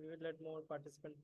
We will let more participants.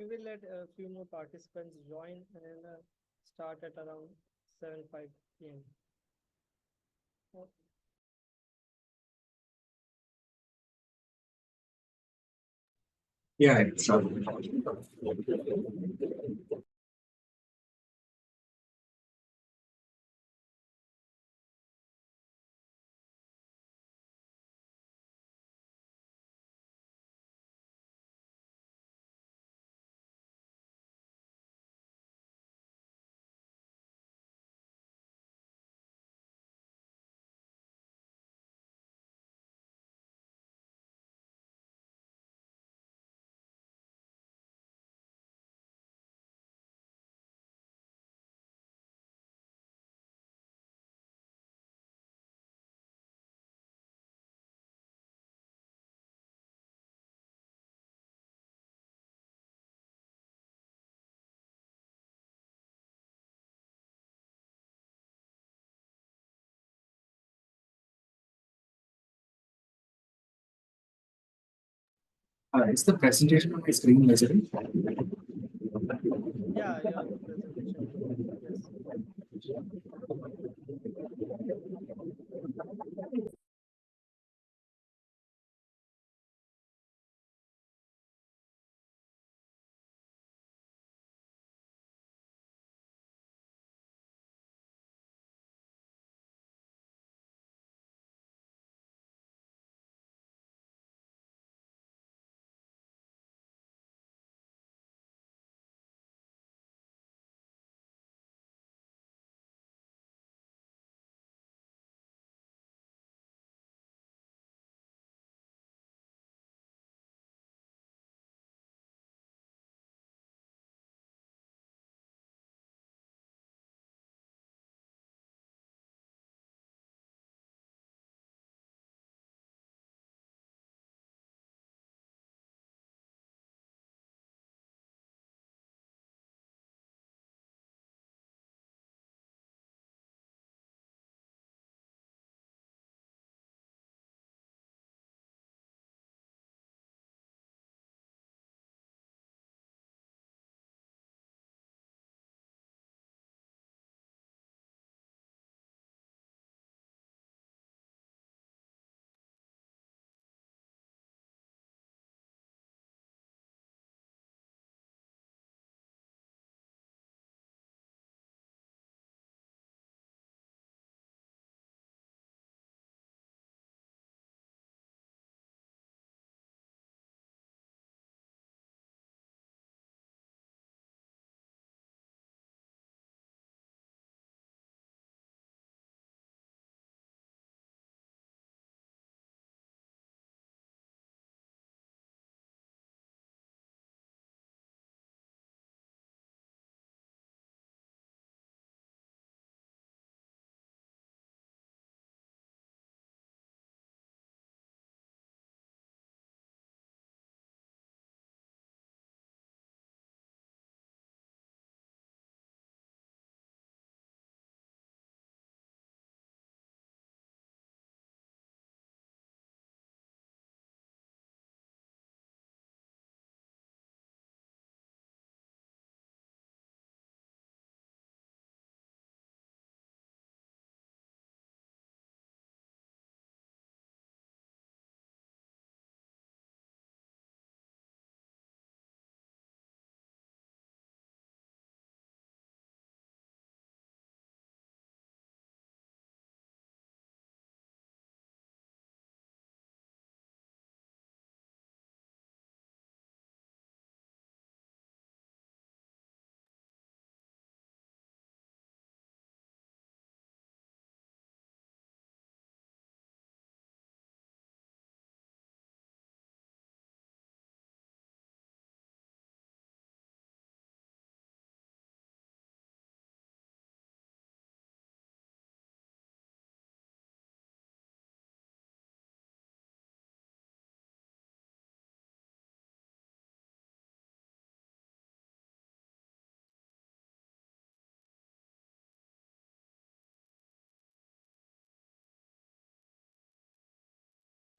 We will let a few more participants join and start at around 7:05 p.m. Yeah, it's Is the presentation on my screen visible? Yeah, your presentation. Yes.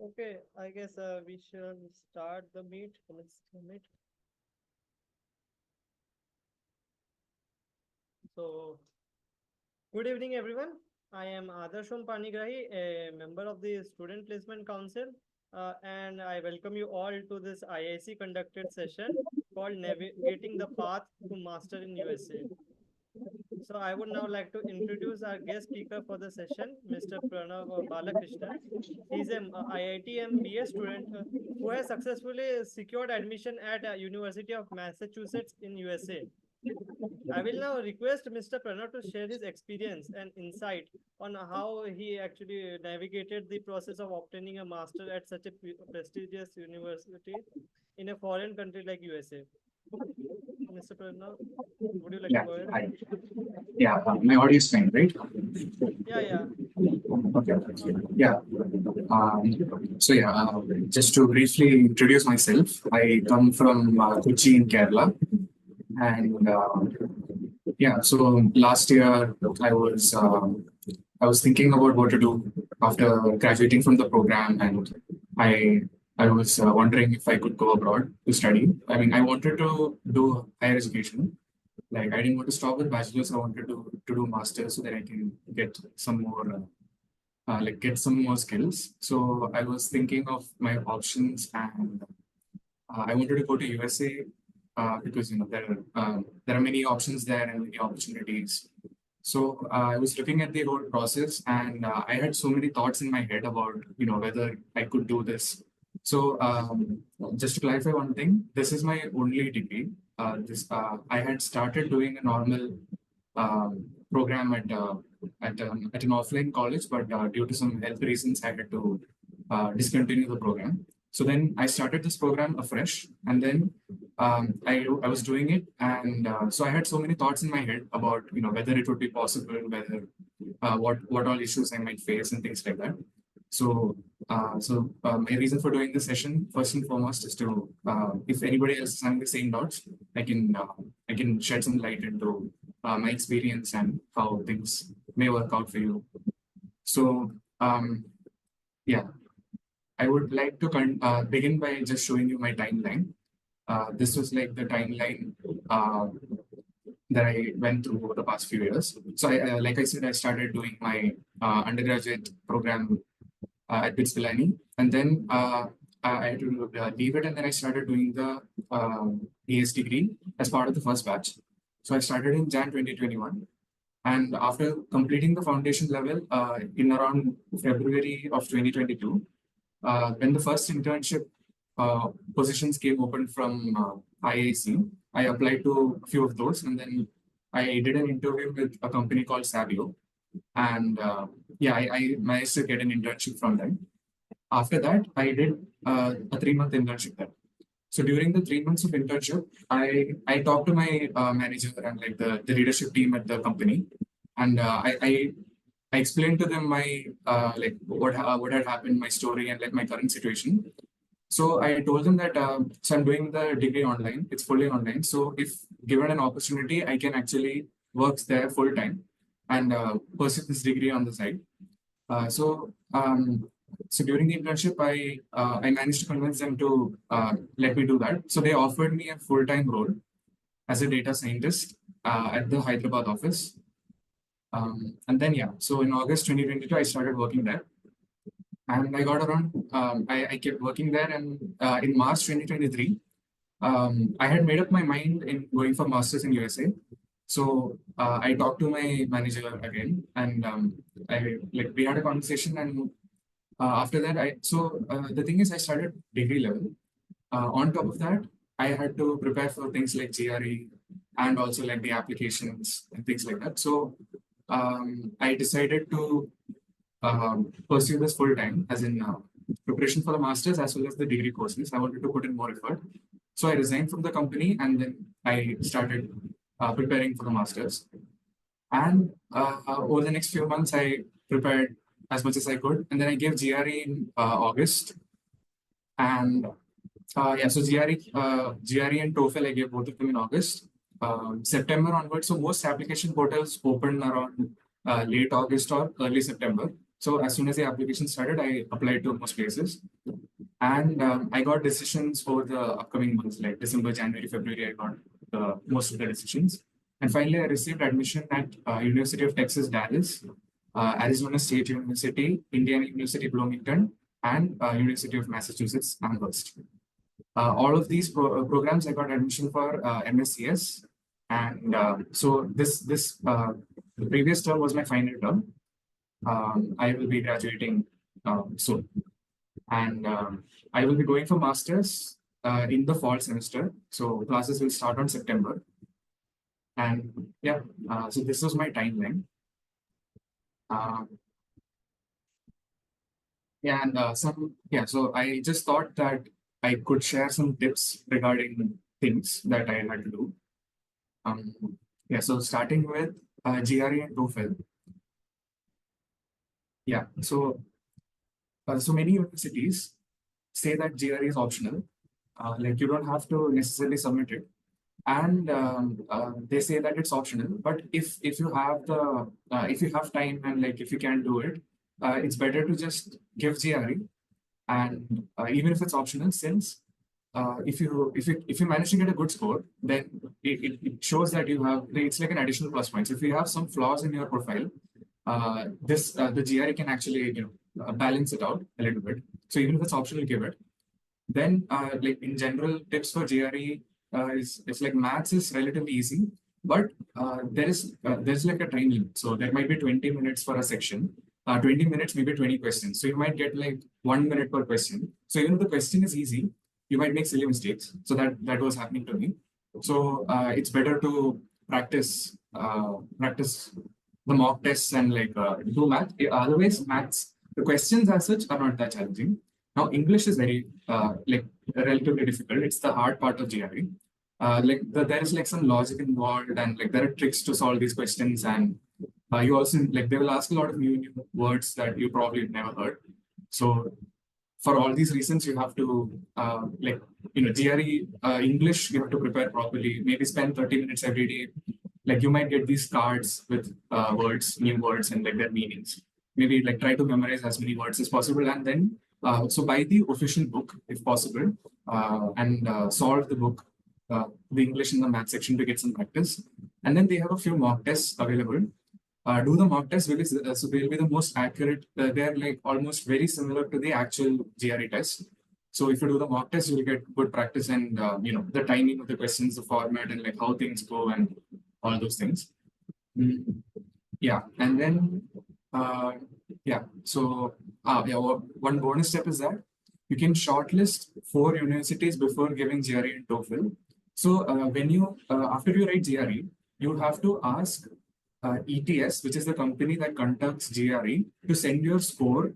Okay, I guess we shall start the meet. Let's meet. So, good evening, everyone. I am Adarsham Panigrahi, a member of the Student Placement Council, and I welcome you all to this IIC conducted session called Navigating the Path to Master in USA. So I would now like to introduce our guest speaker for the session, Mr. Pranav Balakrishnan. He's a IIT MBA student who has successfully secured admission at University of Massachusetts in USA. I will now request Mr. Pranav to share his experience and insight on how he actually navigated the process of obtaining a master at such a prestigious university in a foreign country like USA. Mr. Pranav, would you like to Yeah, go ahead? my audio is fine, right? Yeah. Okay. Yeah. Just to briefly introduce myself, I come from Kochi in Kerala, and so last year I was thinking about what to do after graduating from the program, and I I was wondering if I could go abroad to study. I mean, I wanted to do higher education. Like, I didn't want to stop with bachelor's. I wanted to do master's so that I can get some more get some more skills. So I was thinking of my options, and I wanted to go to USA because there are many options there and many opportunities. So I was looking at the whole process, and I had so many thoughts in my head about whether I could do this. So just to clarify one thing, this is my only degree. This I had started doing a normal program at an offline college, but due to some health reasons, I had to discontinue the program. So then I started this program afresh, and then I was doing it, and so I had so many thoughts in my head about whether it would be possible, whether what all issues I might face and things like that. So my reason for doing this session, first and foremost, is to if anybody else is having the same doubts, I can shed some light into my experience and how things may work out for you. So yeah, I would like to begin by just showing you my timeline. This was like the timeline that I went through over the past few years. So, like I said, I started doing my undergraduate program at BITS Pilani, and then I had to leave it, and then I started doing the AS degree as part of the first batch. So I started in Jan 2021, and after completing the foundation level in around February of 2022, when the first internship positions came open from IIC, I applied to a few of those, and then I did an interview with a company called Savio, and yeah, I managed to get an internship from them. After that, I did a 3-month internship there. So during the 3 months of internship, I talked to my manager and like the leadership team at the company, and I explained to them my like what had happened, my story, and like my current situation. So I told them that so I'm doing the degree online. It's fully online. So if given an opportunity, I can actually work there full time and pursue this degree on the side. So so during the internship, I managed to convince them to let me do that. So they offered me a full time role as a data scientist at the Hyderabad office. And then yeah, so in August 2022, I started working there. And I got around, I kept working there. And in March 2023, I had made up my mind in going for masters in USA. So I talked to my manager again, and we had a conversation. And after that, the thing is, I started degree level. On top of that, I had to prepare for things like GRE and also like the applications and things like that. So I decided to pursue this full time, as in preparation for the masters as well as the degree courses. I wanted to put in more effort. So I resigned from the company, and then I started preparing for the masters. And over the next few months, I prepared as much as I could. And then I gave GRE in August. And yeah, so GRE and TOEFL, I gave both of them in August. September onwards, so most application portals open around late August or early September. So as soon as the application started, I applied to most places. And I got decisions over the upcoming months, like December, January, February, I got most of the decisions. And finally, I received admission at University of Texas, Dallas, Arizona State University, Indiana University, Bloomington, and University of Massachusetts, Amherst. All of these programs, I got admission for MSCS. And so the previous term was my final term. I will be graduating soon. And I will be going for masters in the fall semester. So classes will start on September. And yeah, so this was my timeline. Yeah, and so I just thought that I could share some tips regarding things that I had to do. Yeah, so starting with GRE and TOEFL. Yeah, so many universities say that GRE is optional. Like you don't have to necessarily submit it, and they say that it's optional. But if you have if you have time and like if you can do it, it's better to just give GRE And even if it's optional, since if you manage to get a good score, then it shows that you have, it's like an additional plus points. If you have some flaws in your profile, the GRE can actually balance it out a little bit. So even if it's optional, give it. Then like in general tips for GRE is it's like maths is relatively easy, but there's like a time limit. So there might be 20 minutes for a section. 20 minutes, maybe 20 questions. So you might get like 1 minute per question. So even if the question is easy, you might make silly mistakes. So that was happening to me. So it's better to practice the mock tests and like do math. Otherwise, maths, the questions as such are not that challenging. Now, English is very like relatively difficult. It's the hard part of GRE. There is like some logic involved, and like there are tricks to solve these questions, and you also like they will ask a lot of new words that you probably never heard. So for all these reasons, you have to GRE English, you have to prepare properly. Maybe spend 30 minutes every day. Like you might get these cards with new words and like their meanings. Maybe like try to memorize as many words as possible, and then so buy the official book if possible, and solve the book, the English and the math section to get some practice. And then they have a few mock tests available. Do the mock test because so they'll be the most accurate. They're like almost very similar to the actual GRE test. So if you do the mock test, you'll get good practice and the timing of the questions, the format, and like how things go and all those things. Yeah, and then So one bonus step is that you can shortlist 4 universities before giving GRE and TOEFL. So when you after you write GRE, you have to ask ETS, which is the company that conducts GRE, to send your score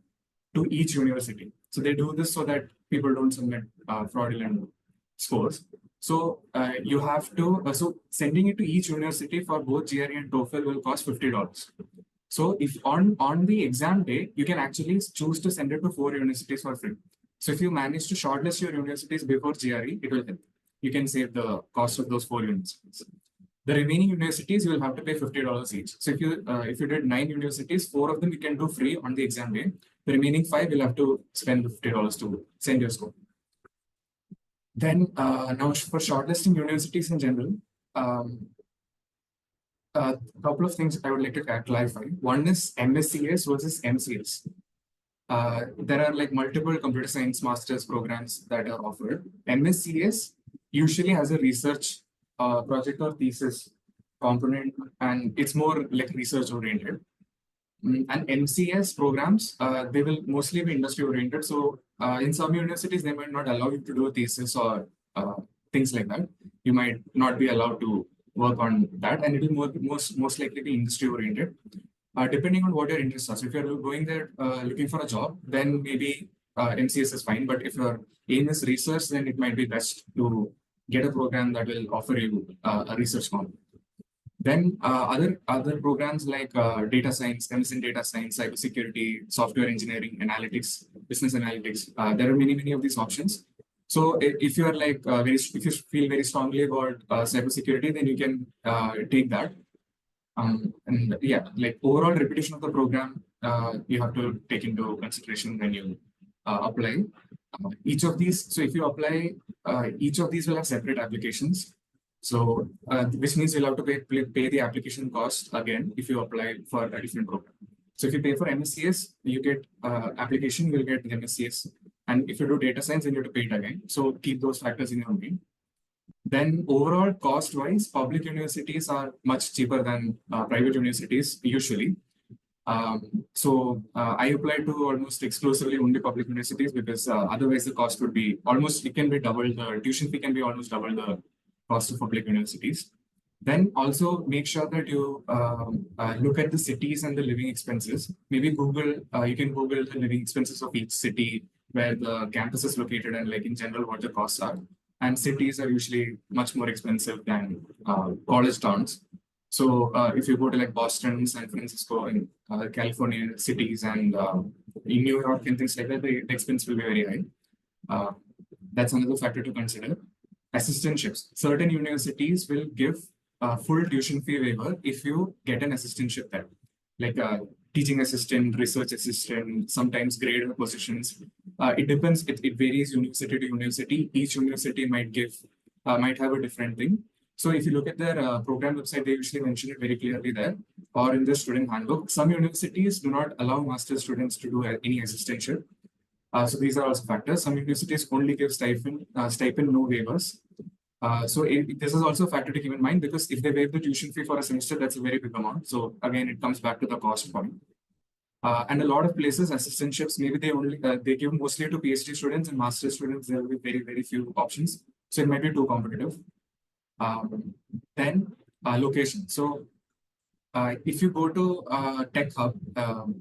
to each university. So they do this so that people don't submit fraudulent scores. So you have to, so sending it to each university for both GRE and TOEFL will cost $50. So if on the exam day, you can actually choose to send it to 4 universities for free. So if you manage to shortlist your universities before GRE, it will help. You can save the cost of those 4 universities. The remaining universities, you will have to pay $50 each. So if you did 9 universities, 4 of them you can do free on the exam day. The remaining 5, you'll have to spend $50 to send your score. Then now for shortlisting universities in general, a couple of things I would like to clarify. One is MSCS versus MCS. There are like multiple computer science master's programs that are offered. MSCS usually has a research project or thesis component, and it's more like research oriented. And MCS programs, they will mostly be industry oriented. So in some universities, they might not allow you to do a thesis or things like that. You might not be allowed to work on that, and it will most likely be industry oriented, depending on what your interests are. So if you're going there looking for a job, then maybe MCS is fine. But if your aim is research, then it might be best to get a program that will offer you a research component. Then other programs like data science, MS in data science, cybersecurity, software engineering, analytics, business analytics. There are many of these options. So if you are like if you feel very strongly about cybersecurity, then you can take that. And yeah, like overall repetition of the program, you have to take into consideration when you apply. Each of these, so if you apply, each of these will have separate applications. So which means you'll have to pay the application cost again if you apply for a different program. So if you pay for MSCS, you get application, you'll get MSCS. And if you do data science, then you have to pay it again. So keep those factors in your mind. Then overall cost-wise, public universities are much cheaper than private universities usually. So I applied to almost exclusively only public universities because otherwise the cost would be almost, it can be double, the tuition fee can be almost double the cost of public universities. Then also make sure that you look at the cities and the living expenses. Maybe you can Google the living expenses of each city, where the campus is located, and like in general what the costs are. And cities are usually much more expensive than college towns. So if you go to like Boston, San Francisco, and California cities, and in New York and things like that, the expense will be very high. That's another factor to consider. Assistantships. Certain universities will give full tuition fee waiver if you get an assistantship there. Like teaching assistant, research assistant, sometimes grader positions. It depends. It varies university to university. Each university might have a different thing. So if you look at their program website, they usually mention it very clearly there, or in the student handbook. Some universities do not allow master students to do any assistantship. So these are also factors. Some universities only give stipend, no waivers. This is also a factor to keep in mind, because if they waive the tuition fee for a semester, that's a very big amount. So again, it comes back to the cost point. And a lot of places, assistantships, maybe they give mostly to PhD students, and master students, there will be very, very few options. So it might be too competitive. Then location. So if you go to tech hub,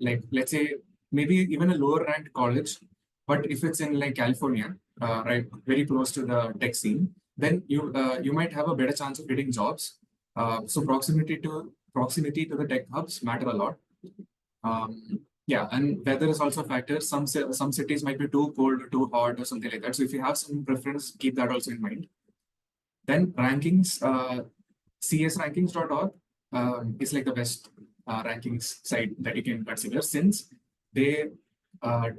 like let's say maybe even a lower ranked college, but if it's in like California, right, very close to the tech scene, then you might have a better chance of getting jobs. So proximity to the tech hubs matter a lot. Yeah, and weather is also a factor. Some cities might be too cold or too hot or something like that. So if you have some preference, keep that also in mind. Then rankings, csrankings.org is like the best rankings site that you can consider, since they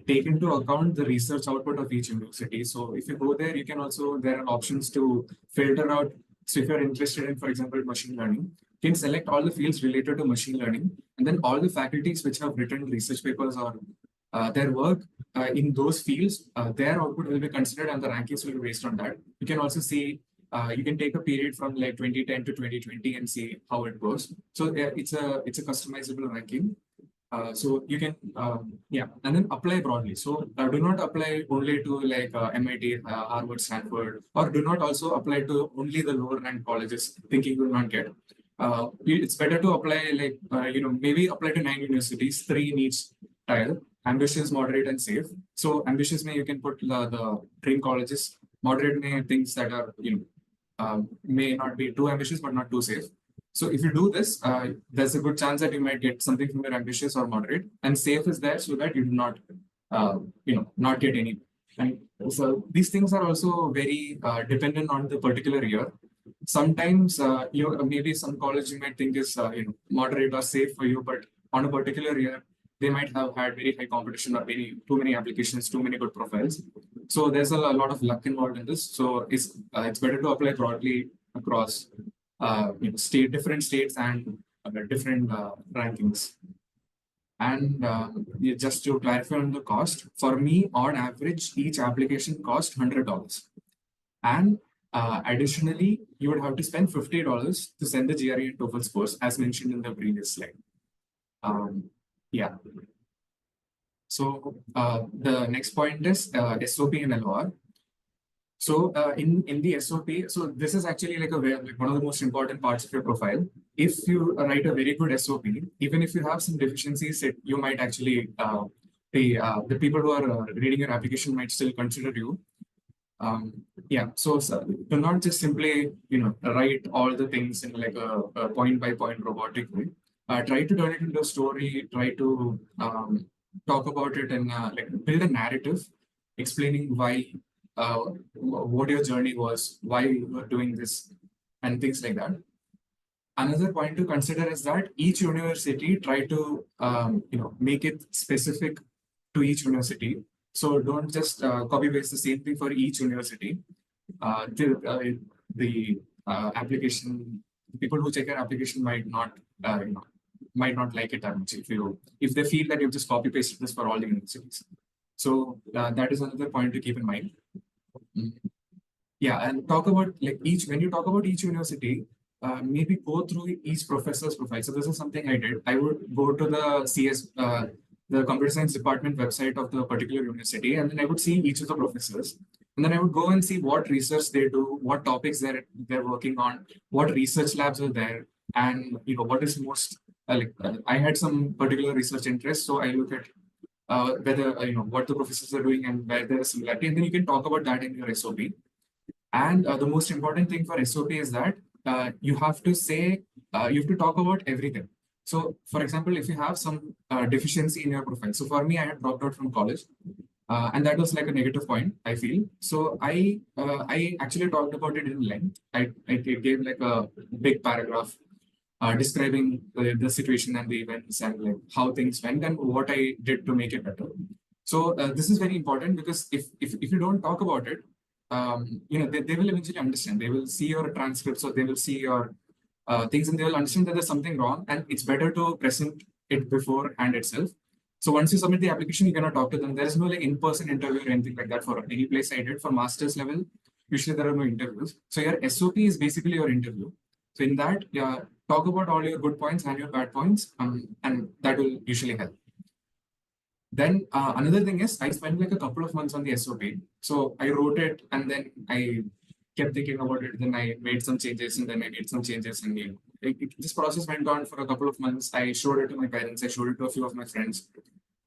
take into account the research output of each university. So if you go there, you can also, there are options to filter out. So if you're interested in, for example, machine learning, you can select all the fields related to machine learning, and then all the faculties which have written research papers or their work in those fields, their output will be considered, and the rankings will be based on that. You can also see, you can take a period from like 2010 to 2020 and see how it goes. So it's a customizable ranking. So you can, yeah, and then apply broadly. So do not apply only to like MIT, Harvard, Stanford, or do not also apply to only the lower ranked colleges, thinking you will not get. It's better to apply like, maybe apply to 9 universities, 3 in each tile: ambitious, moderate, and safe. So ambitious may you can put the dream colleges, moderate may things that are, may not be too ambitious, but not too safe. So if you do this, there's a good chance that you might get something from your ambitious or moderate, and safe is there so that you do not, not get any. And so these things are also very dependent on the particular year. Sometimes maybe some college you might think is moderate or safe for you, but on a particular year they might have had very high competition or too many applications, too many good profiles. So there's a lot of luck involved in this. So it's better to apply broadly across different states and different rankings. And just to clarify on the cost, for me, on average, each application costs $100. And additionally, you would have to spend $50 to send the GRE and TOEFL scores, as mentioned in the previous slide. Yeah. So the next point is SOP and LOR. So in the SOP, so this is actually like one of the most important parts of your profile. If you write a very good SOP, even if you have some deficiencies, you might actually, the people who are reading your application might still consider you. Yeah, so do not just simply, write all the things in like a point by point robotic way. Try to turn it into a story, try to talk about it and like build a narrative explaining why, what your journey was, why you were doing this, and things like that. Another point to consider is that each university try to make it specific to each university. So don't just copy paste the same thing for each university. The application, people who check your application might not like it that much if they feel that you've just copy pasted this for all the universities. So that is another point to keep in mind. Yeah, and talk about like when you talk about each university, maybe go through each professor's profile. So this is something I did. I would go to the the computer science department website of the particular university, and then I would see each of the professors. And then I would go and see what research they do, what topics they're working on, what research labs are there, and what is most I had some particular research interest, so I look at whether what the professors are doing and where there is similarity, and then you can talk about that in your SOP. And the most important thing for SOP is that you have to say you have to talk about everything. So, for example, if you have some deficiency in your profile, so for me, I had dropped out from college, and that was like a negative point, I feel. So I actually talked about it in length. I gave like a big paragraph describing the situation and the events and like how things went and what I did to make it better. So this is very important because if you don't talk about it, they will eventually understand. They will see your transcripts or they will see your things and they will understand that there's something wrong and it's better to present it beforehand itself. So once you submit the application, you cannot talk to them. There is no like in-person interview or anything like that for any place I did. For master's level, usually there are no interviews. So your SOP is basically your interview. So in that, yeah, talk about all your good points and your bad points, and that will usually help. Then another thing is I spent like a couple of months on the SOP. So I wrote it and then I kept thinking about it. Then I made some changes and then I made some changes. And this process went on for a couple of months. I showed it to my parents. I showed it to a few of my friends.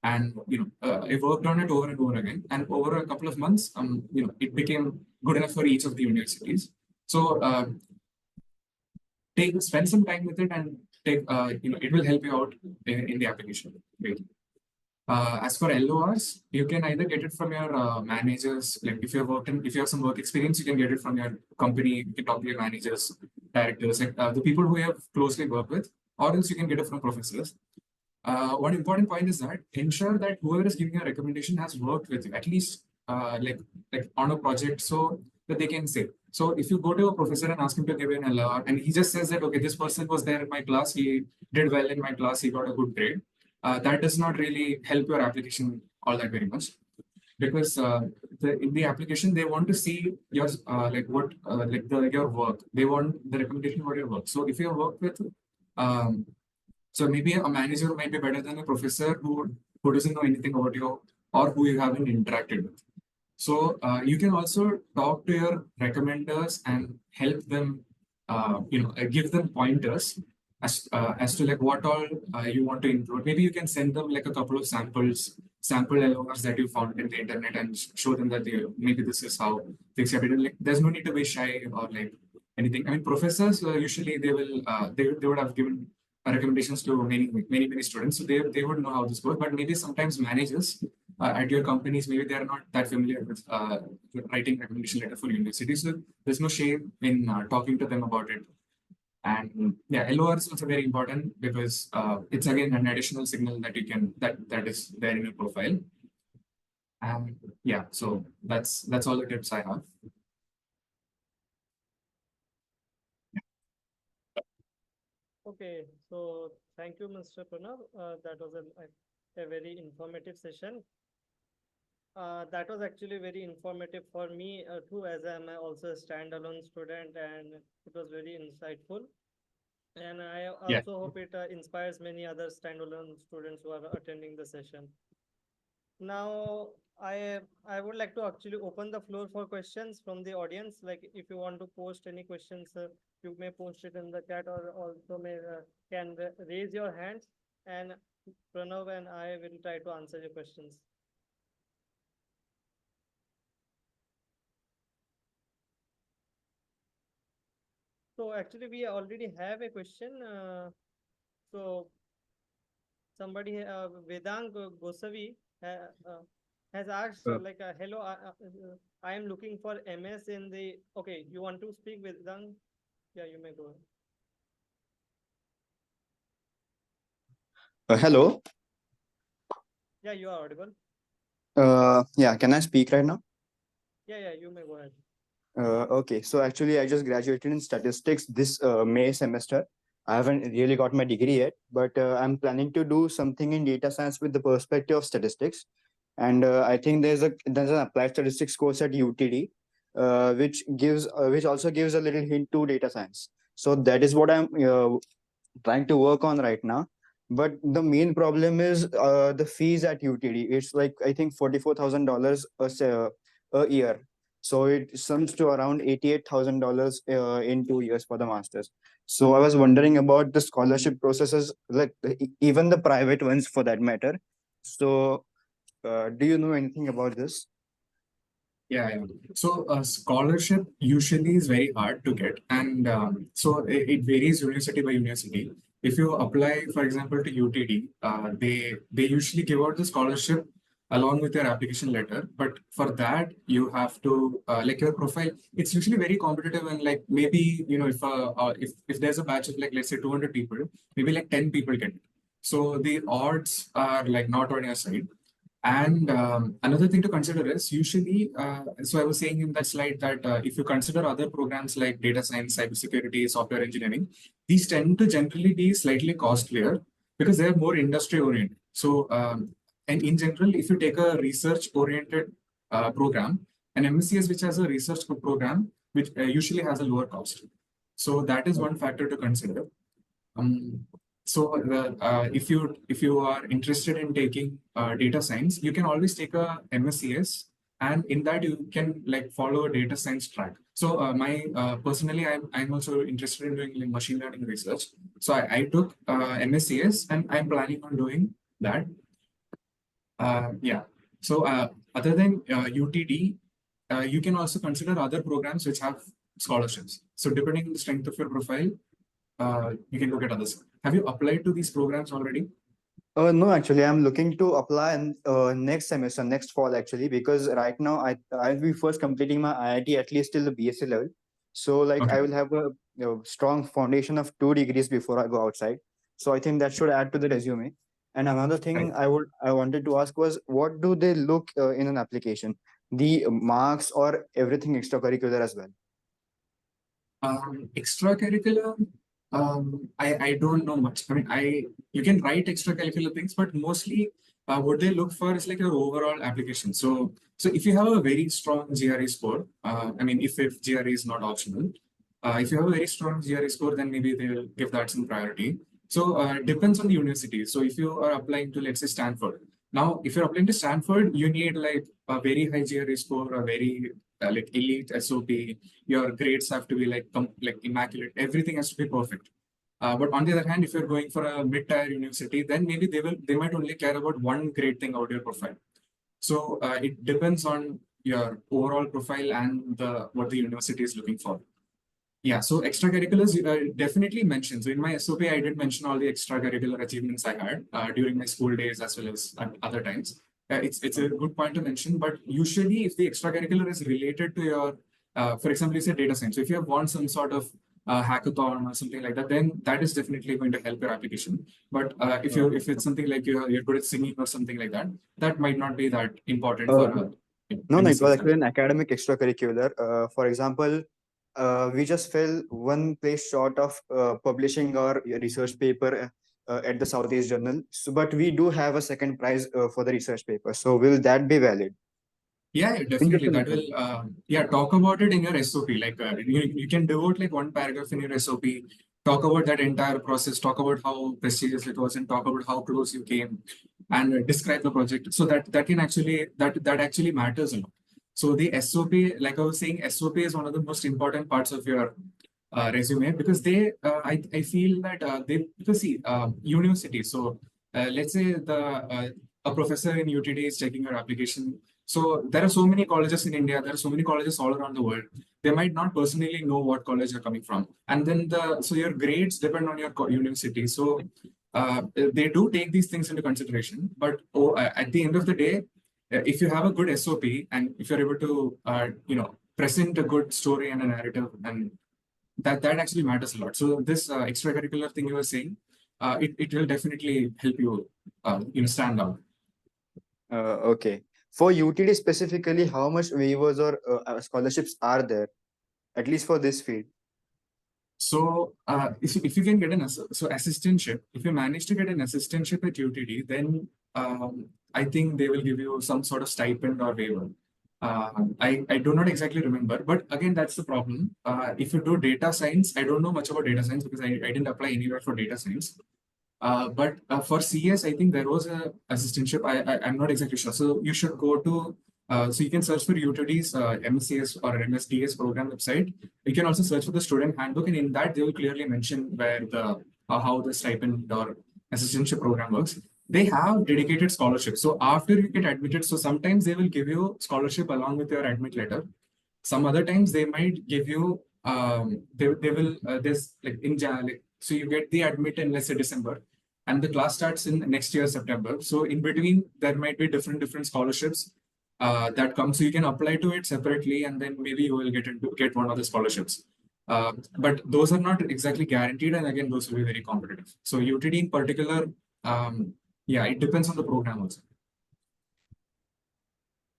And I worked on it over and over again. And over a couple of months, it became good enough for each of the universities. So spend some time with it and it will help you out in the application. Great. As for LORs, you can either get it from your managers. Like if you have some work experience, you can get it from your company. You can talk to your managers, directors, like the people who you have closely worked with, or else you can get it from professors. One important point is that ensure that whoever is giving you a recommendation has worked with you, at least like on a project, so that they can say. So if you go to a professor and ask him to give you an LR, and he just says that, okay, this person was there in my class, he did well in my class, he got a good grade, that does not really help your application all that very much. Because in the application, they want to see your your work. They want the recommendation about your work. So if you work with so maybe a manager might be better than a professor who doesn't know anything about you or who you haven't interacted with. So you can also talk to your recommenders and help them, give them pointers as to like what all you want to include. Maybe you can send them like a couple of sample LORs that you found in the internet and show them that maybe this is how things have been. Like, there's no need to be shy or like anything. I mean, professors usually they would have given recommendations to many students, so they would know how this goes. But maybe sometimes managers at your companies, maybe they are not that familiar with writing recommendation letter for universities. So there's no shame in talking to them about it. And yeah, LOR is also very important because it's again an additional signal that you can that is there in your profile. And yeah, so that's all the tips I have. Okay, so thank you, Mr. Pranav. That was a very informative session. That was actually very informative for me too, as I'm also a standalone student, and it was very insightful. And I Yeah. also hope it inspires many other standalone students who are attending the session. Now, I would like to actually open the floor for questions from the audience. Like, if you want to post any questions, you may post it in the chat, or also can raise your hands, and Pranav and I will try to answer your questions. So actually, we already have a question. So somebody, Vedang Gosavi, has asked hello, I am looking for MS in the. Okay, you want to speak with Vedang? Yeah, you may go. Hello. Yeah, you are audible. Yeah, can I speak right now? Yeah, you may go ahead. Okay, so actually I just graduated in statistics this May semester. I haven't really got my degree yet, but I'm planning to do something in data science with the perspective of statistics. And I think there's an applied statistics course at UTD, which also gives a little hint to data science. So that is what I'm trying to work on right now. But the main problem is the fees at UTD. It's like I think $44,000 a year. So it sums to around $88,000 in 2 years for the masters. So I was wondering about the scholarship processes, like even the private ones for that matter. So do you know anything about this? Yeah. So scholarship usually is very hard to get, and so it varies university by university. If you apply, for example, to UTD, they usually give out the scholarship along with your application letter. But for that, you have to like your profile. It's usually very competitive, and like maybe if there's a batch of like let's say 200 people, maybe like 10 people get it. So the odds are like not on your side. And another thing to consider is usually, so I was saying in that slide that if you consider other programs like data science, cybersecurity, software engineering, these tend to generally be slightly costlier because they're more industry oriented. So, and in general, if you take a research oriented program, an MSCS which has a research program, which usually has a lower cost. So that is one factor to consider. If you are interested in taking data science, you can always take a MSCS, and in that you can like follow a data science track. So my personally, I'm also interested in doing like machine learning research. So I took MSCS, and I'm planning on doing that. Yeah. So other than UTD, you can also consider other programs which have scholarships. So depending on the strength of your profile, you can look at others. Have you applied to these programs already? No, actually, I'm looking to apply in, next semester, next fall, actually, because right now I'll be first completing my IIT at least till the BSc level. So, like, Okay. I will have a strong foundation of 2 degrees before I go outside. So, I think that should add to the resume. And another thing Right. I wanted to ask was, what do they look in an application? The marks or everything extracurricular as well? Extracurricular, I don't know much. I mean, you can write extracurricular things, but mostly what they look for is like your overall application. So if you have a very strong GRE score, I mean, if GRE is not optional, if you have a very strong GRE score, then maybe they will give that some priority. So it depends on the university. So if you are applying to, let's say, Stanford, now if you're applying to Stanford, you need like a very high GRE score, a very like elite SOP. Your grades have to be like like immaculate. Everything has to be perfect. But on the other hand, if you're going for a mid-tier university, then maybe they might only care about one great thing about your profile. So it depends on your overall profile and what the university is looking for. Yeah, so extracurriculars definitely mentioned. So in my SOP, I did mention all the extracurricular achievements I had during my school days as well as at other times. It's a good point to mention, but usually if the extracurricular is related to your, for example, you say data science. So if you have won some sort of hackathon or something like that, then that is definitely going to help your application. But if it's something like you're good at singing or something like that, that might not be that important for Uh, no, it MSc was exam. actually an academic extracurricular. For example, we just fell one place short of publishing our research paper at the Southeast Journal. So, but we do have a second prize for the research paper. So, will that be valid? Yeah, In just definitely. an That will, example. yeah, talk about it in your SOP. Like you can devote like one paragraph in your SOP, talk about that entire process, talk about how prestigious it was, and talk about how close you came, and describe the project. So that can actually that actually matters a lot. So the SOP, like I was saying, SOP is one of the most important parts of your resume because I feel that they because see universities. So let's say a professor in UTD is checking your application. So there are so many colleges in India. There are so many colleges all around the world. They might not personally know what college you're coming from, and then so your grades depend on your university. So they do take these things into consideration. But at the end of the day, if you have a good SOP and if you're able to present a good story and a narrative, and that actually matters a lot. So this extracurricular thing you were saying, it will definitely help you stand out. Okay. For UTD specifically, how much waivers or scholarships are there, at least for this field? So if you can get so assistantship, if you manage to get an assistantship at UTD, then I think they will give you some sort of stipend or waiver. I do not exactly remember, but again, that's the problem. If you do data science, I don't know much about data science because I didn't apply anywhere for data science. But for CS, I think there was a assistantship. I'm not exactly sure. So you should go to so you can search for UTD's MCS or MSDS program website. You can also search for the student handbook, and in that they will clearly mention where how the stipend or assistantship program works. They have dedicated scholarships. So after you get admitted, so sometimes they will give you scholarship along with your admit letter. Some other times they might give you they will there's like in Jan, like, so you get the admit in let's say December, and the class starts in next year, September. So in between, there might be different scholarships that come. So you can apply to it separately, and then maybe you will get one of the scholarships. But those are not exactly guaranteed, and again, those will be very competitive. So UTD in particular, yeah, it depends on the program also.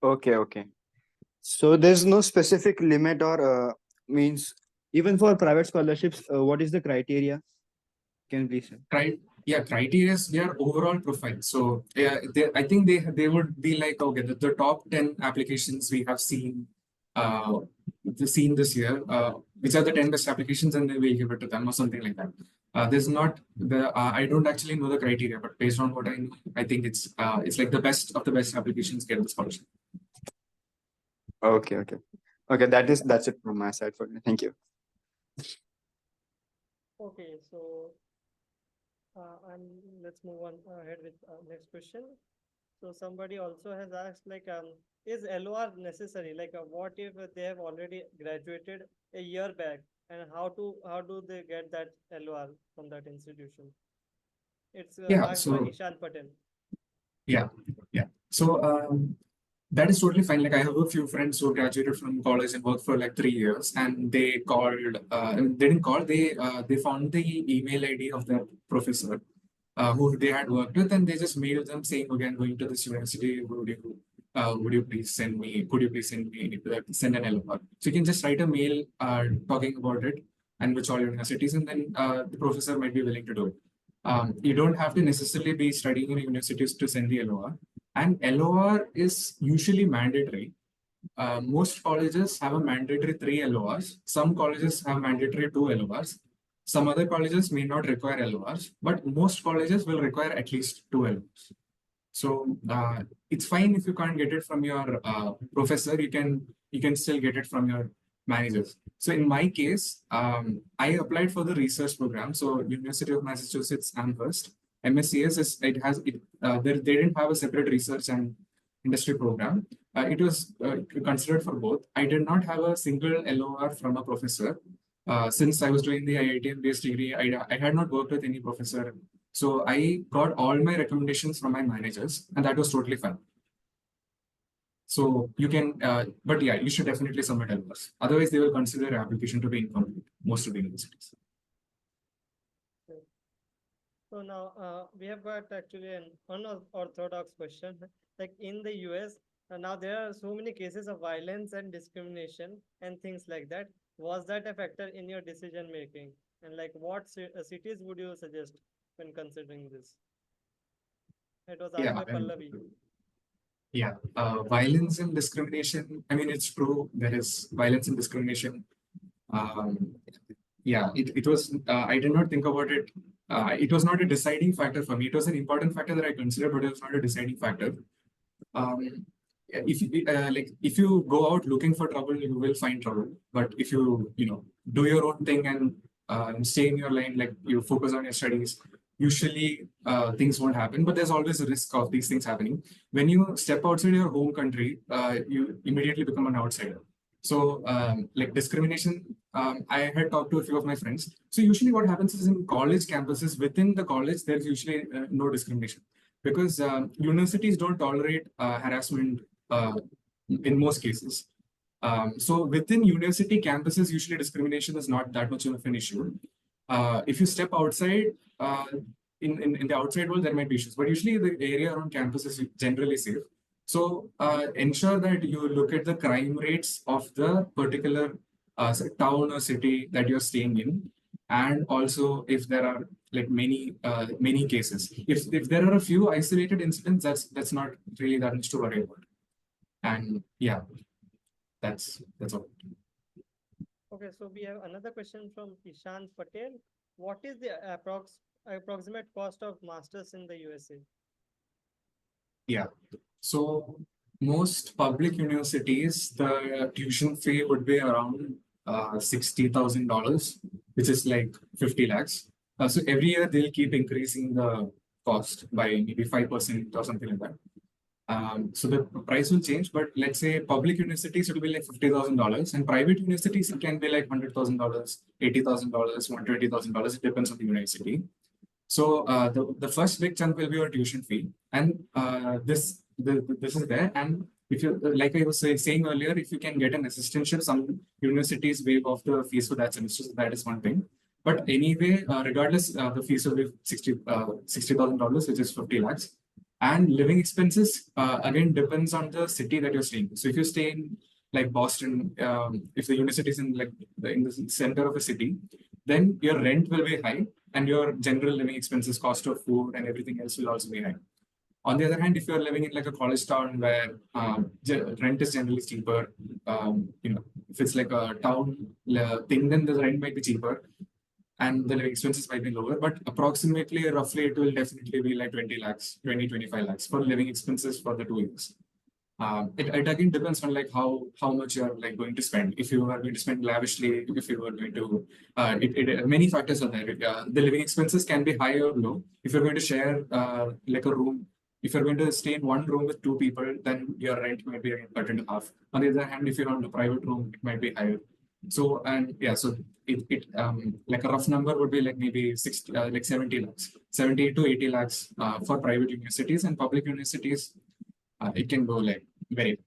Okay. So there's no specific limit or means even for private scholarships, what is the criteria? Can you please say? Yeah, criteria is their overall profile. So yeah, I think they would be like, okay, the top 10 applications we have seen this year, which are the 10 best applications, and then we give it to them or something like that. There's not the I don't actually know the criteria, but based on what I know, I think it's like the best of the best applications get the scholarship. Okay. That's it from my side for me. Thank you. Okay, so let's move on ahead with next question. So somebody also has asked, like, is LOR necessary? Like, what if they have already graduated a year back, and how do they get that LOR from that institution? It's asked by Ishan Patel. Yeah. So that is totally fine. Like, I have a few friends who graduated from college and worked for like 3 years, and they called. They didn't call. They found the email ID of their professor, who they had worked with, and they just mailed them saying, "Okay, I'm going to this university. Would you please send me? Could you please send an LOR?" So you can just write a mail talking about it and which all universities, and then the professor might be willing to do it. You don't have to necessarily be studying in universities to send the LOR. And LOR is usually mandatory. Most colleges have a mandatory 3 LORs. Some colleges have mandatory 2 LORs. Some other colleges may not require LORs, but most colleges will require at least 2 LORs. So it's fine if you can't get it from your professor. You can still get it from your managers. So in my case, I applied for the research program. So University of Massachusetts Amherst, MSCS they didn't have a separate research and industry program. It was considered for both. I did not have a single LOR from a professor. Since I was doing the IIT based degree, I had not worked with any professor. So I got all my recommendations from my managers, and that was totally fine. So you can, but yeah, you should definitely submit LORs. Otherwise, they will consider your application to be incomplete, most of the universities. So now we have got actually an unorthodox question. Like in the US, now there are so many cases of violence and discrimination and things like that. Was that a factor in your decision making? And like what cities would you suggest when considering this? It was asked by Pallavi. Yeah, violence and discrimination. I mean, it's true. There is violence and discrimination. Yeah, it was. I did not think about it. It was not a deciding factor for me. It was an important factor that I considered, but it was not a deciding factor. If you go out looking for trouble, you will find trouble. But if you do your own thing and stay in your lane, like you focus on your studies, usually things won't happen. But there's always a risk of these things happening. When you step outside your home country, you immediately become an outsider. So like discrimination, I had talked to a few of my friends. So usually what happens is in college campuses, within the college, there's usually no discrimination because universities don't tolerate harassment in most cases. So within university campuses, usually discrimination is not that much of an issue. If you step outside, in the outside world, there might be issues, but usually the area around campus is generally safe. So ensure that you look at the crime rates of the particular town or city that you're staying in, and also if there are like many cases. If there are a few isolated incidents, that's not really that much to worry about. And yeah, that's all. Okay, so we have another question from Ishan Patel. What is the approximate cost of masters in the USA? Yeah, so most public universities, the tuition fee would be around $60,000, which is like 50 lakhs. So every year they'll keep increasing the cost by maybe 5% or something like that. So the price will change, but let's say public universities, it will be like $50,000, and private universities, it can be like $100,000, $80,000, $120,000. It depends on the university. So the first big chunk will be your tuition fee, and this is there. And if you like I was saying earlier, if you can get an assistantship, some universities waive off the fees for that semester. So that is one thing. But anyway, regardless, the fees will be $60,000, which is 50 lakhs. And living expenses again depends on the city that you're staying. So if you stay in like Boston, if the university is in like in the center of a city, then your rent will be high, and your general living expenses, cost of food, and everything else will also be high. On the other hand, if you're living in like a college town where rent is generally cheaper, if it's like a town thing, then the rent might be cheaper and the living expenses might be lower. But approximately, roughly, it will definitely be like 20 lakhs, 25 lakhs for living expenses for the 2 years. It again depends on like how much you are like going to spend. If you are going to spend lavishly, if you are going to, many factors are there. The living expenses can be high or low. If you're going to share like a room, if you're going to stay in one room with two people, then your rent might be cut into half. On the other hand, if you're in a private room, it might be higher. So and yeah, so it like a rough number would be like maybe 60, like 70 lakhs, 70 to 80 lakhs for private universities, and public universities. It can go like very.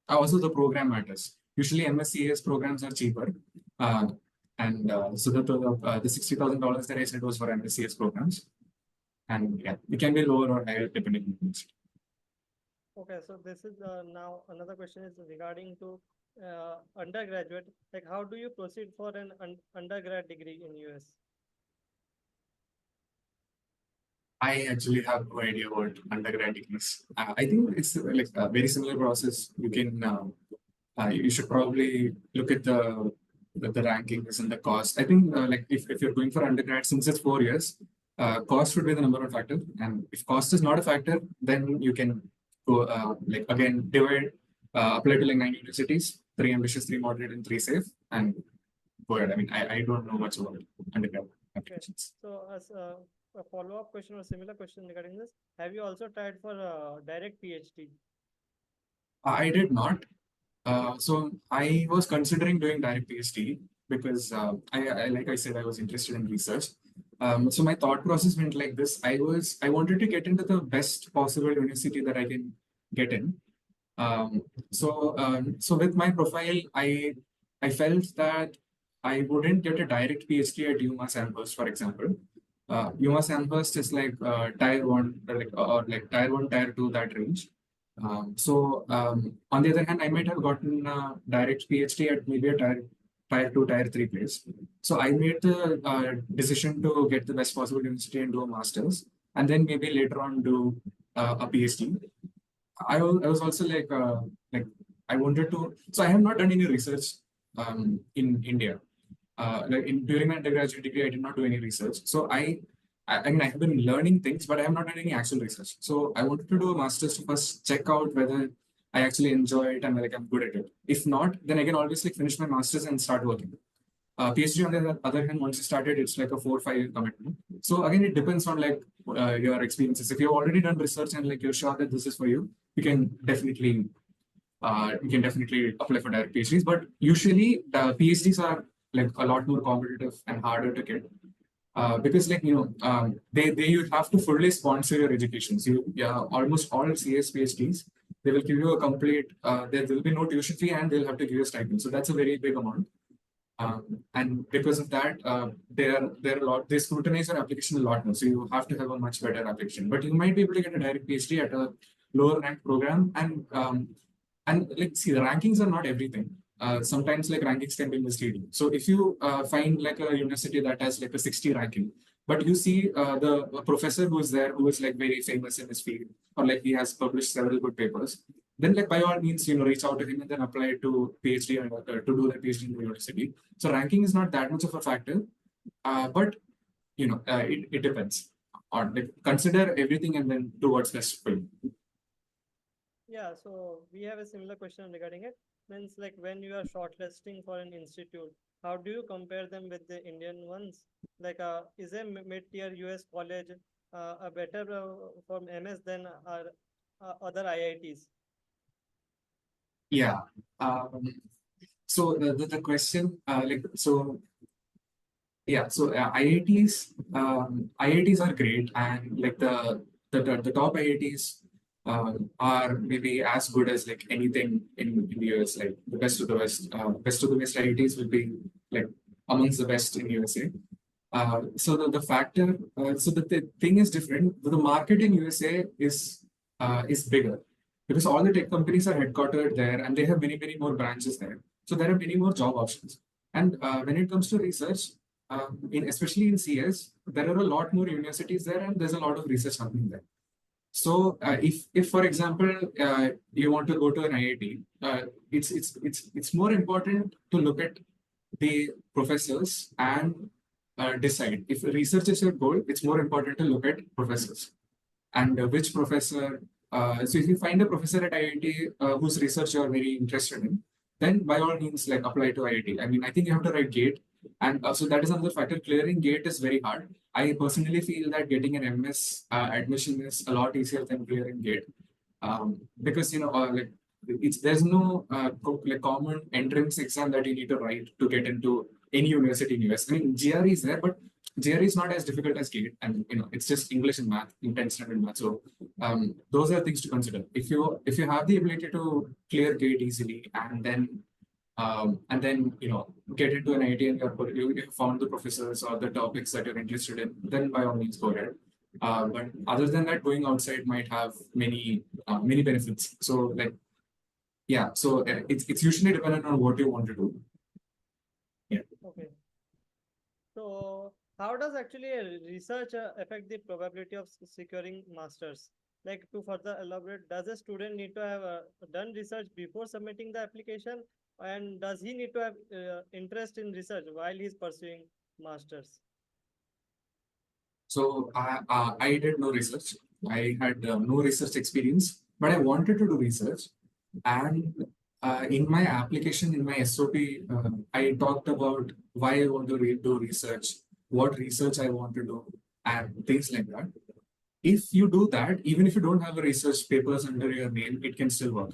Also, the program matters. Usually, MSCS programs are cheaper, and so the $60,000 that I said was for MSCS programs, and yeah, it can be lower or higher depending on the university. Okay, so this is now another question is regarding to undergraduate. Like, how do you proceed for an undergrad degree in US? I actually have no idea what undergrad degrees. I think it's like a very similar process. You can you should probably look at the rankings and the cost. I think like if you're going for undergrad, since it's 4 years, cost would be the number one factor. And if cost is not a factor, then you can go like again divide, apply to like 9 universities, 3 ambitious, 3 moderate, and 3 safe, and go ahead. I mean, I don't know much about undergrad applications. So as a follow-up question or similar question regarding this, have you also tried for direct PhD? I did not. So I was considering doing direct PhD because I like I said, I was interested in research. So my thought process went like this. I wanted to get into the best possible university that I can get in. So with my profile, I felt that I wouldn't get a direct PhD at UMass Amherst, for example. UMass Amherst is like tier one, or like tier one, tier two, that range. On the other hand, I might have gotten a direct PhD at maybe a tier two, tier three place. So I made the decision to get the best possible university and do a master's, and then maybe later on do a PhD. I was also like I wanted to. So I have not done any research in India. During my undergraduate degree, I did not do any research. So I mean, I have been learning things, but I have not done any actual research. So I wanted to do a master's to first check out whether I actually enjoy it and like I'm good at it. If not, then I can always like finish my master's and start working. PhD on the other hand, once you started, it's like a 4 or 5 year commitment. So again, it depends on like your experiences. If you've already done research and like you're sure that this is for you, you can definitely apply for direct PhDs. But usually the PhDs are like a lot more competitive and harder to get. Because like they you have to fully sponsor your education. So almost all CS PhDs, they will give you a complete there will be no tuition fee, and they'll have to give you a stipend. So that's a very big amount. And because of that, they scrutinize your application a lot more. So you have to have a much better application. But you might be able to get a direct PhD at a lower ranked program, and like see, the rankings are not everything. Sometimes like rankings can be misleading. So if you find like a university that has like a 60 ranking, but you see the professor who is there who is like very famous in his field, or like he has published several good papers, then like by all means, reach out to him and then apply to PhD and to do the PhD in the university. So ranking is not that much of a factor, but it depends. Or like consider everything and then do what's best for you. Yeah, so we have a similar question regarding it. Means like when you are shortlisting for an institute, how do you compare them with the Indian ones? Like, is a mid-tier US college a better from MS than our other IITs? Yeah. So the question, like, so Yeah, so IITs are great, and like the top IITs are maybe as good as like anything in the US. Like the best of the best of the West IITs will be like amongst the best in USA. So the factor, so the thing is different. The market in USA is bigger because all the tech companies are headquartered there, and they have many more branches there. So there are many more job options. And when it comes to research, in especially in CS, there are a lot more universities there, and there's a lot of research happening there. So if for example you want to go to an IIT, it's more important to look at the professors and decide if research is your goal. It's more important to look at professors and which professor. So if you find a professor at IIT whose research you are very interested in, then by all means like apply to IIT. I mean, I think you have to write GATE, and so that is another factor. Clearing GATE is very hard. I personally feel that getting an MS admission is a lot easier than clearing GATE, because like there's no like common entrance exam that you need to write to get into any university in US. I mean, GRE is there, but GRE is not as difficult as GATE, and it's just English and math, intense standard math. So those are things to consider. If you have the ability to clear GATE easily, and then get into an IIT and you found the professors or the topics that you're interested in, then by all means go ahead. But other than that, going outside might have many benefits. So like, yeah, so it's usually dependent on what you want to do. Yeah. Okay. So how does actually research affect the probability of securing masters? Like, to further elaborate, does a student need to have done research before submitting the application, and does he need to have interest in research while he's pursuing masters? So I did no research. I had no research experience, but I wanted to do research. And in my application, in my SOP, I talked about why I want to do research, what research I want to do, and things like that. If you do that, even if you don't have a research papers under your name, it can still work.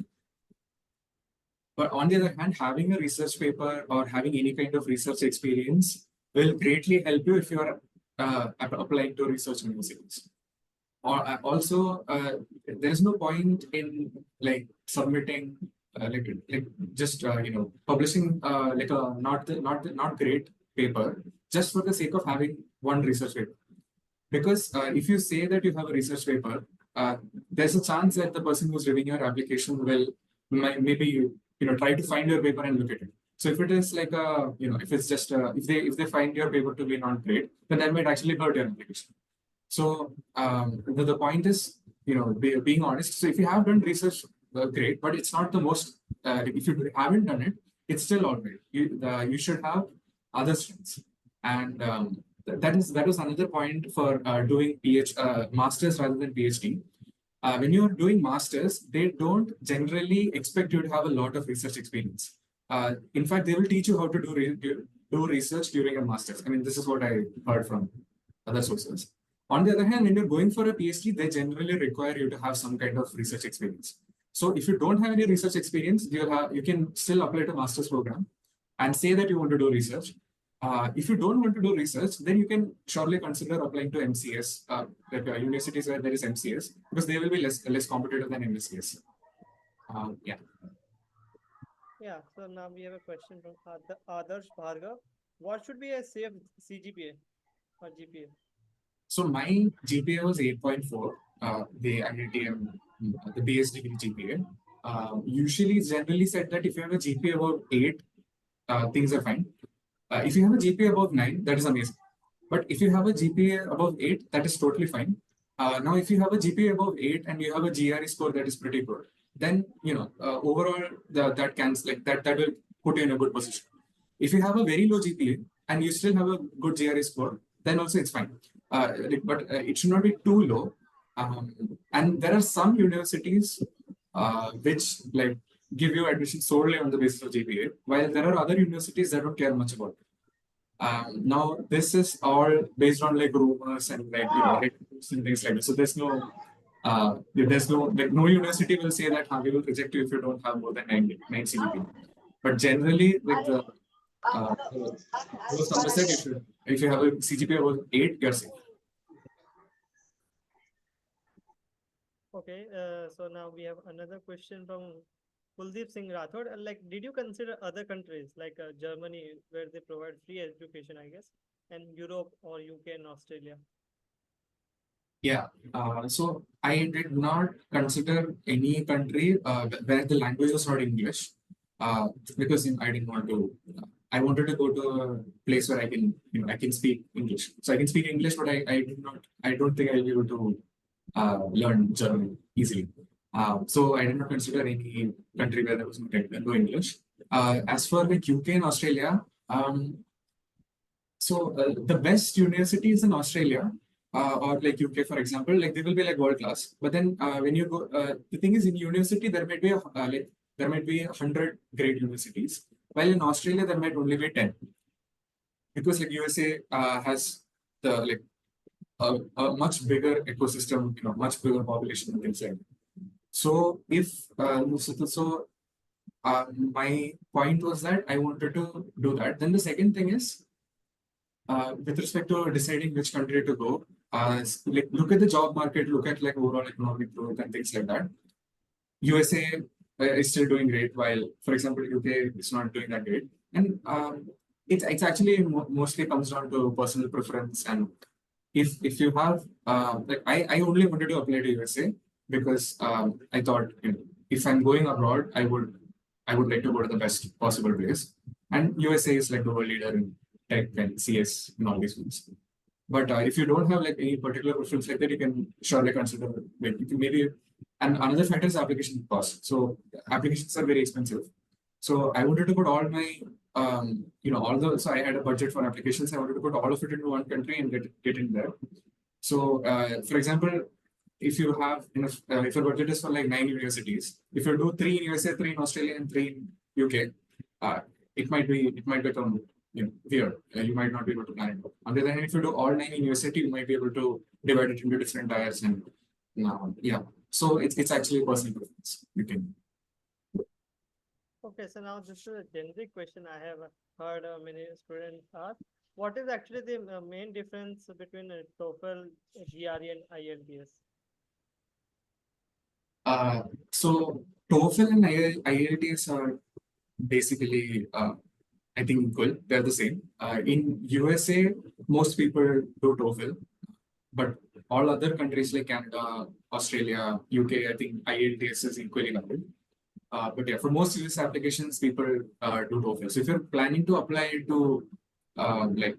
But on the other hand, having a research paper or having any kind of research experience will greatly help you if you are applying to research universities. Or also, there is no point in like submitting like just publishing like a not great paper just for the sake of having one research paper. Because if you say that you have a research paper, there's a chance that the person who's reviewing your application will maybe try to find your paper and look at it. So if it is like a if it's just if they find your paper to be not great, then that might actually hurt your application. So the point is being honest. So if you have done research, great, but it's not the most. If you haven't done it, it's still all right. You should have other strengths, and that was another point for doing masters rather than PhD. When you're doing masters, they don't generally expect you to have a lot of research experience. In fact, they will teach you how to do research during a master's. I mean, this is what I heard from other sources. On the other hand, when you're going for a PhD, they generally require you to have some kind of research experience. So if you don't have any research experience, you can still apply to master's program and say that you want to do research. If you don't want to do research, then you can surely consider applying to MCS, like universities where there is MCS, because they will be less competitive than MCS. Yeah. Yeah. So now we have a question from Adarsh Bhargav. What should be a safe CGPA or GPA? So my GPA was 8.4, the IITM, the BS degree GPA. Usually it's generally said that if you have a GPA about 8, things are fine. If you have a GPA above 9, that is amazing. But if you have a GPA above 8, that is totally fine. Now, if you have a GPA above 8 and you have a GRE score that is pretty good, then overall that will put you in a good position. If you have a very low GPA and you still have a good GRE score, then also it's fine. But it should not be too low. And there are some universities which like give you admission solely on the basis of GPA, while there are other universities that don't care much about it. Now, this is all based on like rumors and like and things like that. So there's no no university will say that we will reject you if you don't have more than 9 CGPA. But generally, like Those numbers said if you have a CGPA of 8, you're safe. Okay, so now we have another question from Kuldeep Singh Rathod. Like, did you consider other countries like Germany, where they provide free education, I guess, and Europe or UK and Australia? Yeah, so I did not consider any country where the language was not English, because I didn't want to. I wanted to go to a place where I can speak English. So I can speak English, but I don't think I'll be able to learn German easily. So I did not consider any country where there was no English. As for like UK and Australia, the best universities in Australia or like UK, for example, like they will be like world class. But then when you go, the thing is in university there might be there might be 100 great universities, while in Australia there might only be 10, because like USA has the like a much bigger ecosystem, much bigger population and things like that. So if my point was that I wanted to do that. Then the second thing is, with respect to deciding which country to go, like look at the job market, look at like overall economic growth and things like that. USA is still doing great, while, for example, UK is not doing that great. And it's actually mostly comes down to personal preference. And if you have like I only wanted to apply to USA because I thought if I'm going abroad, I would like to go to the best possible place. And USA is like the world leader in tech and CS and all these things. But if you don't have like any particular preference like that, you can surely consider like maybe. And another factor is application cost. So applications are very expensive. So I wanted to put all my so I had a budget for applications. I wanted to put all of it into one country and get in there. So for example, if you have if your budget is for like 9 universities, if you do 3 in USA, 3 in Australia, and 3 in UK, it might become weird. You might not be able to plan it. On the other hand, if you do all 9 in university, you might be able to divide it into different tiers and so it's actually a personal preference. You can. Okay, so now this is a generic question I have heard many students ask. What is actually the main difference between TOEFL, GRE, and IELTS? So TOEFL and IELTS are basically, I think, equal. They're the same. In USA, most people do TOEFL, but all other countries like Canada, Australia, UK, I think IELTS is equally valid. But yeah, for most US applications, people do TOEFL. So if you're planning to apply to like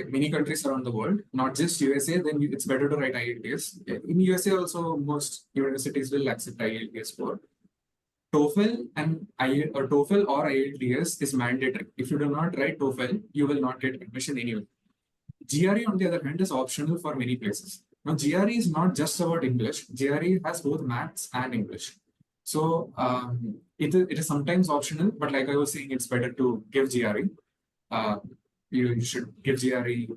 many countries around the world, not just USA, then it's better to write IELTS. In USA also, most universities will accept IELTS for TOEFL TOEFL or IELTS is mandatory. If you do not write TOEFL, you will not get admission anywhere. GRE, on the other hand, is optional for many places. Now, GRE is not just about English. GRE has both maths and English. So it is sometimes optional, but like I was saying, it's better to give GRE. You should give GRE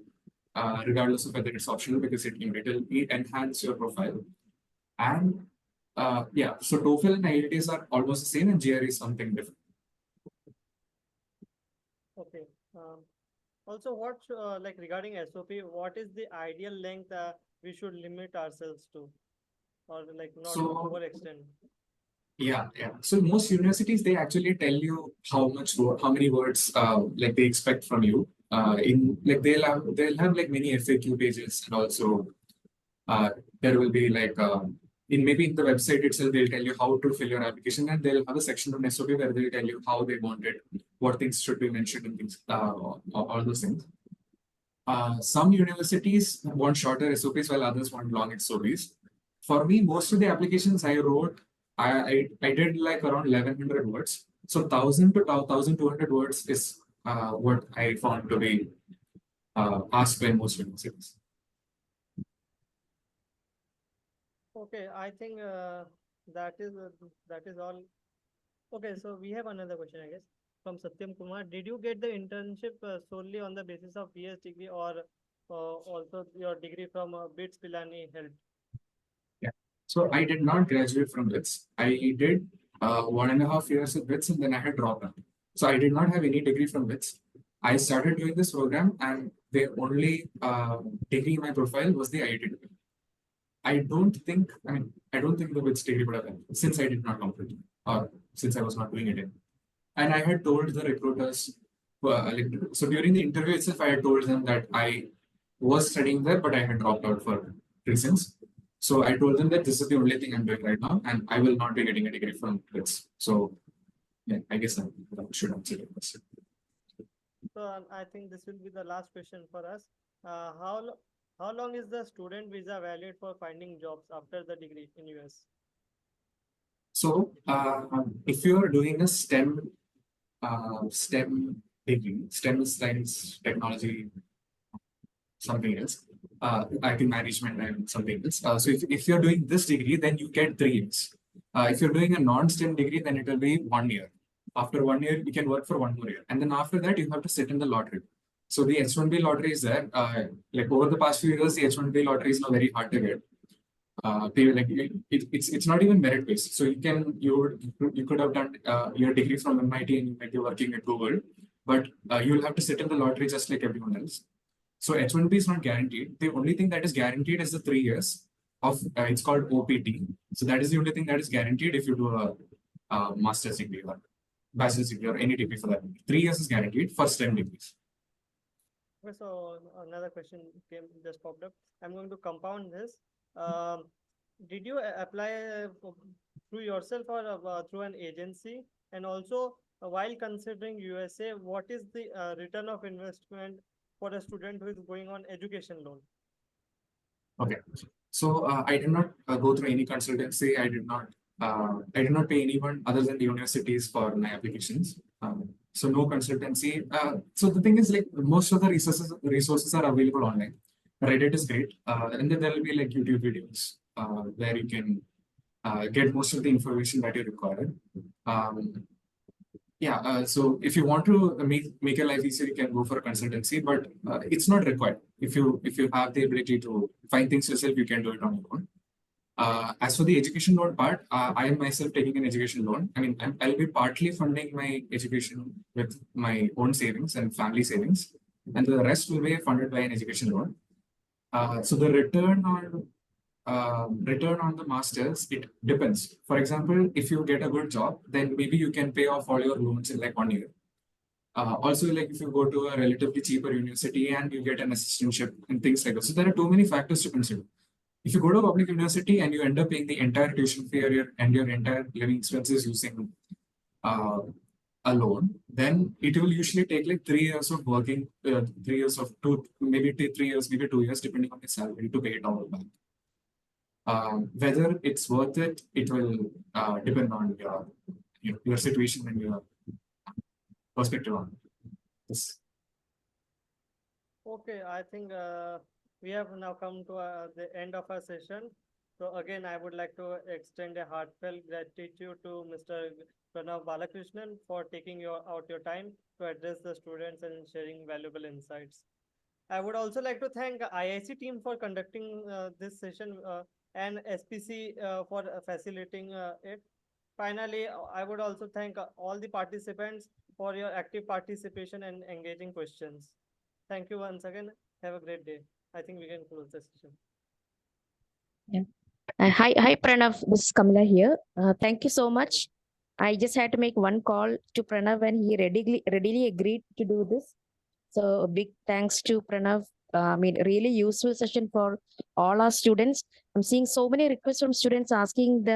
regardless of whether it's optional, because it will enhance your profile. And so TOEFL and IELTS are almost the same, and GRE is something different. Okay. Also, what like regarding SOP, what is the ideal length we should limit ourselves to, or like not overextend? Yeah. So most universities, they actually tell you how many words like they expect from you. In like they'll have like many FAQ pages, and also there will be like maybe in the website itself they'll tell you how to fill your application, and they'll have a section on SOP where they'll tell you how they want it, what things should be mentioned, and things all those things. Some universities want shorter SOPs while others want long SOPs. For me, most of the applications I wrote, I did like around 1100 words. So 1000 to 1200 words is what I found to be asked by most universities. Okay, I think that is all. Okay, so we have another question, I guess, from Satyam Kumar. Did you get the internship solely on the basis of BS degree, or also your degree from BITS Pilani helped? Yeah. So I did not graduate from BITS. I did 1.5 years at BITS, and then I had dropped out. So I did not have any degree from BITS. I started doing this program, and the only degree in my profile was the IIT degree. I don't think the which degree would have been, since I did not complete it, or since I was not doing it in. And I had told the recruiters, so during the interview itself, I had told them that I was studying there, but I had dropped out for reasons. So I told them that this is the only thing I'm doing right now, and I will not be getting a degree from this. So yeah, I guess that should answer your question. So I think this will be the last question for us. How long is the student visa valid for finding jobs after the degree in US? So if you are doing a STEM degree, STEM is science, technology, something else, I think management and something else. So if you're doing this degree, then you get 3 years. If you're doing a non-STEM degree, then it will be 1 year. After 1 year, you can work for 1 more year. And then after that, you have to sit in the lottery. So the H1B lottery is there. Like over the past few years, the H1B lottery is now very hard to get. It's not even merit based. So you could have done your degree from MIT and you might be working at Google, but you'll have to sit in the lottery just like everyone else. So H1B is not guaranteed. The only thing that is guaranteed is the 3 years of it's called OPT. So that is the only thing that is guaranteed if you do a master's degree or bachelor's degree or any degree for that. 3 years is guaranteed for STEM degrees. Okay, so another question just popped up. I'm going to compound this. Did you apply through yourself or through an agency? And also, while considering USA, what is the return of investment for a student who is going on education loan? Okay, so I did not go through any consultancy. I did not pay anyone other than the universities for my applications. So no consultancy. So the thing is, like, most of the resources are available online. Reddit is great, and then there will be like YouTube videos where you can get most of the information that you require. So if you want to make your life easier, you can go for a consultancy, but it's not required. If you have the ability to find things yourself, you can do it on your own. As for the education loan part, I am myself taking an education loan. I mean, I'll be partly funding my education with my own savings and family savings, and the rest will be funded by an education loan. So the return on the masters, it depends. For example, if you get a good job, then maybe you can pay off all your loans in like 1 year. Also, like if you go to a relatively cheaper university and you get an assistantship and things like that. So there are too many factors to consider. If you go to a public university and you end up paying the entire tuition fee and your entire living expenses using a loan, then it will usually take like 3 years of working, 3 years of 2 years, depending on the salary to pay it all back. Whether it's worth it, it will depend on your situation and your perspective on this. Okay, I think we have now come to the end of our session. So again, I would like to extend a heartfelt gratitude to Mr. Pranav Balakrishnan for taking out your time to address the students and sharing valuable insights. I would also like to thank IIC team for conducting this session and SPC for facilitating it. Finally, I would also thank all the participants for your active participation and engaging questions. Thank you once again. Have a great day. I think we can close the session. Yeah. Hi, Pranav. This is Kamala here. Thank you so much. I just had to make one call to Pranav and he readily agreed to do this. So big thanks to Pranav. Really useful session for all our students. I'm seeing so many requests from students asking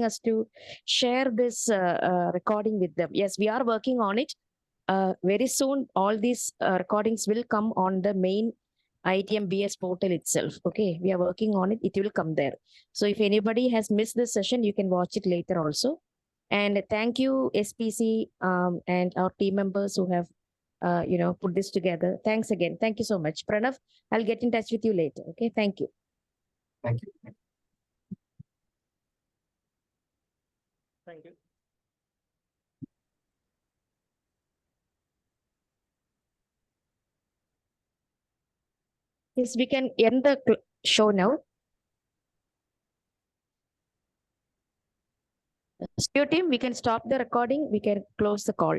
us to share this recording with them. Yes, we are working on it. Very soon, all these recordings will come on the main IIT BS portal itself. Okay, we are working on it. It will come there. So if anybody has missed this session, you can watch it later also. And thank you, SPC and our team members who have put this together. Thanks again. Thank you so much. Pranav, I'll get in touch with you later. Okay, thank you. Thank you. Thank you. Yes, we can end the show now. Studio team, we can stop the recording. We can close the call.